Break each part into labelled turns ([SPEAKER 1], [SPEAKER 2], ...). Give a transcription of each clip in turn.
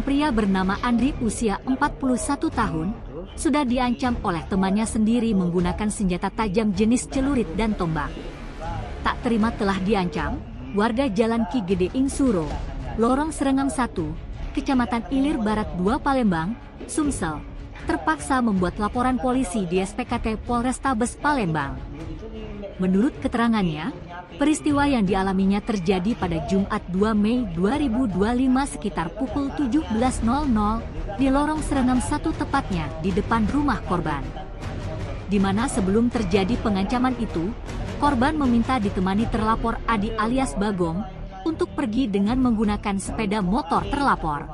[SPEAKER 1] Seorang pria bernama Andri usia 41 tahun sudah diancam oleh temannya sendiri menggunakan senjata tajam jenis celurit dan tombak. Tak terima telah diancam, warga Jalan Ki Gede Ing Suro, Lorong Serengam 1, Kecamatan Ilir Barat 2 Palembang, Sumsel, terpaksa membuat laporan polisi di SPKT Polrestabes Palembang. Menurut keterangannya, peristiwa yang dialaminya terjadi pada Jumat 2 Mei 2025 sekitar pukul 17.00 di Lorong Serengam 1 tepatnya di depan rumah korban. Di mana sebelum terjadi pengancaman itu, korban meminta ditemani terlapor Adi alias Bagong untuk pergi dengan menggunakan sepeda motor terlapor.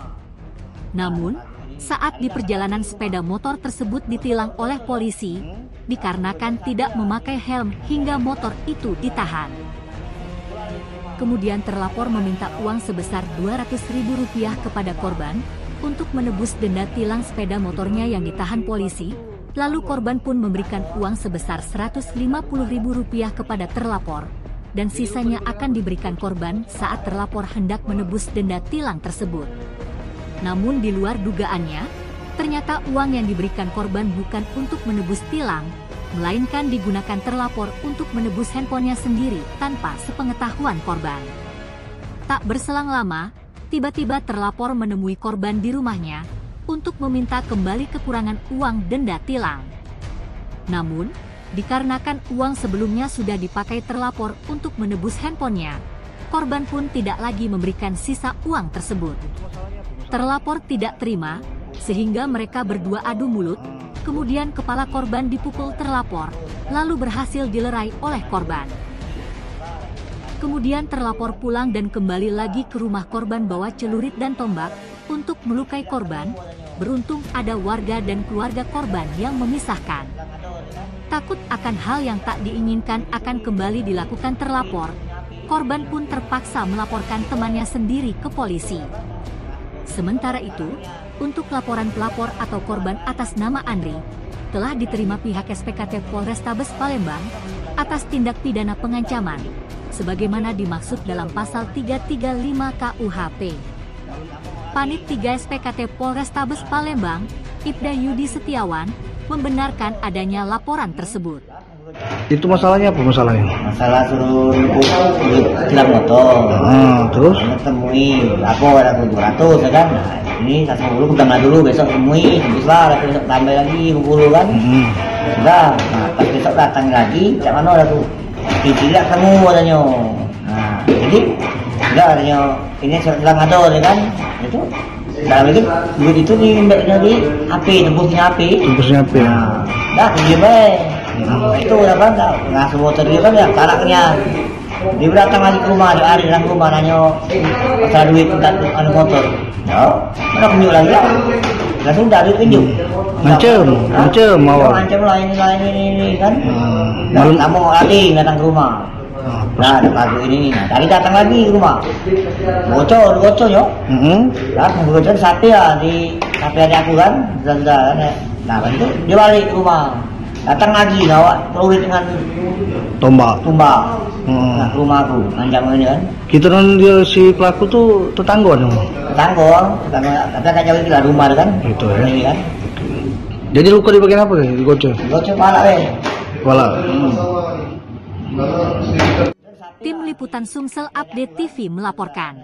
[SPEAKER 1] Namun, saat di perjalanan sepeda motor tersebut ditilang oleh polisi, dikarenakan tidak memakai helm hingga motor itu ditahan. Kemudian terlapor meminta uang sebesar Rp200.000 kepada korban untuk menebus denda tilang sepeda motornya yang ditahan polisi, lalu korban pun memberikan uang sebesar Rp150.000 kepada terlapor, dan sisanya akan diberikan korban saat terlapor hendak menebus denda tilang tersebut. Namun di luar dugaannya, ternyata uang yang diberikan korban bukan untuk menebus tilang, melainkan digunakan terlapor untuk menebus handphonenya sendiri tanpa sepengetahuan korban. Tak berselang lama, tiba-tiba terlapor menemui korban di rumahnya untuk meminta kembali kekurangan uang denda tilang. Namun, dikarenakan uang sebelumnya sudah dipakai terlapor untuk menebus handphonenya, korban pun tidak lagi memberikan sisa uang tersebut. Terlapor tidak terima, sehingga mereka berdua adu mulut, kemudian kepala korban dipukul terlapor, lalu berhasil dilerai oleh korban. Kemudian terlapor pulang dan kembali lagi ke rumah korban bawa celurit dan tombak untuk melukai korban. Beruntung ada warga dan keluarga korban yang memisahkan. Takut akan hal yang tak diinginkan akan kembali dilakukan terlapor, korban pun terpaksa melaporkan temannya sendiri ke polisi. Sementara itu, untuk laporan pelapor atau korban atas nama Andri, telah diterima pihak SPKT Polrestabes Palembang atas tindak pidana pengancaman, sebagaimana dimaksud dalam pasal 335 KUHP. Panit 3 SPKT Polrestabes Palembang, Ibda Yudi Setiawan, membenarkan adanya laporan tersebut.
[SPEAKER 2] Itu masalahnya apa masalahnya?
[SPEAKER 3] Masalah suruh tilang motor.
[SPEAKER 2] Terus?
[SPEAKER 3] Temui, aku 200 ya kan. Nah, ini 150 udah dulu, besok temui, bisa besok tambah lagi 20 kan. Sudah, nah pas besok datang lagi, cak mana ada tuh? Tidak kamu katanya. Nah, jadi enggak katanya ini tilang motor ya kan. Itu dalam itu duit itu di HP, tembusnya HP.
[SPEAKER 2] Tembusnya HP.
[SPEAKER 3] Nah, dah dia baik. Itu udah kan ngasuh motor dia kan ya karaknya. Dia datang lagi ke rumah, dia datang ke rumah nanya masalah duit tentang motor. Ya, mana kunjuk lagi ya? Lah sudah duit kunjuk.
[SPEAKER 2] Macam mau.
[SPEAKER 3] Macam lain ini kan. Malam kamu lagi datang ke rumah. Nah, ada lagu ini. Nah, tadi datang lagi ke rumah. Bocor yo. Datang bocor sate ya di kafe aku kan. Sudah. Nah, itu dia balik ke rumah. Datang lagi bawa peluit dengan
[SPEAKER 2] tombak.
[SPEAKER 3] Nah, rumah aku ngancam ini kan.
[SPEAKER 2] Kita kan dia si pelaku tuh tetangga dong.
[SPEAKER 3] Tetangga, tapi kan jauh di rumah kan.
[SPEAKER 2] Itu ya.
[SPEAKER 3] Ini kan.
[SPEAKER 2] Jadi luka di bagian apa ya? Digocok.
[SPEAKER 3] Gocok kepala
[SPEAKER 2] Kepala.
[SPEAKER 1] Tim Liputan Sumsel Update TV melaporkan.